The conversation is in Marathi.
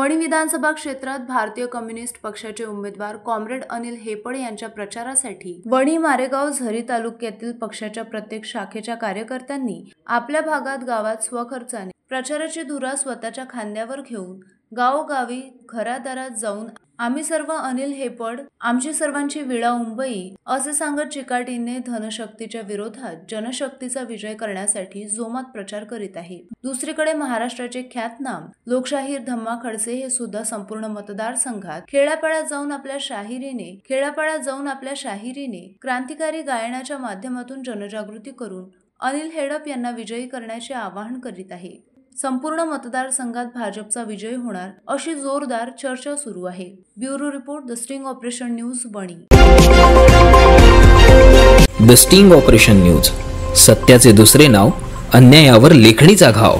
वणी विधानसभा क्षेत्रात भारतीय कम्युनिस्ट पक्षाचे उमेदवार कॉम्रेड अनिल हेपड यांच्या प्रचारासाठी वणी, मारेगाव, झरी तालुक्यातील पक्षाच्या प्रत्येक शाखेच्या कार्यकर्त्यांनी आपल्या गावात स्वखर्चाने प्रचाराची धुरा स्वतःच्या खांद्यावर घेऊन गावोगावी घरादारात जाऊन आम्ही सर्व अनिल हेपड, आमची सर्वांची विळा मुंबई असे सांगत चिकाटीने धनशक्तीच्या विरोधात जनशक्तीचा विजय करण्यासाठी जोमात प्रचार करीत आहे। दुसरीकडे महाराष्ट्राचे ख्यातनाम लोकशाहीर धम्मा खडसे हे सुद्धा संपूर्ण मतदारसंघात खेड्यापाड्यात जाऊन आपल्या शाहिरीने क्रांतिकारी गायनाच्या माध्यमातून जनजागृती करून अनिल हेडप यांना विजयी करण्याचे आवाहन करीत आहे। संपूर्ण मतदारसंघात भाजपचा विजय होणार अशी जोरदार चर्चा सुरू आहे। Bureau report, the sting operation news, Wani. The sting operation news, सत्याचे दुसरे नाव, अन्यायावर लेखणीचा घाव।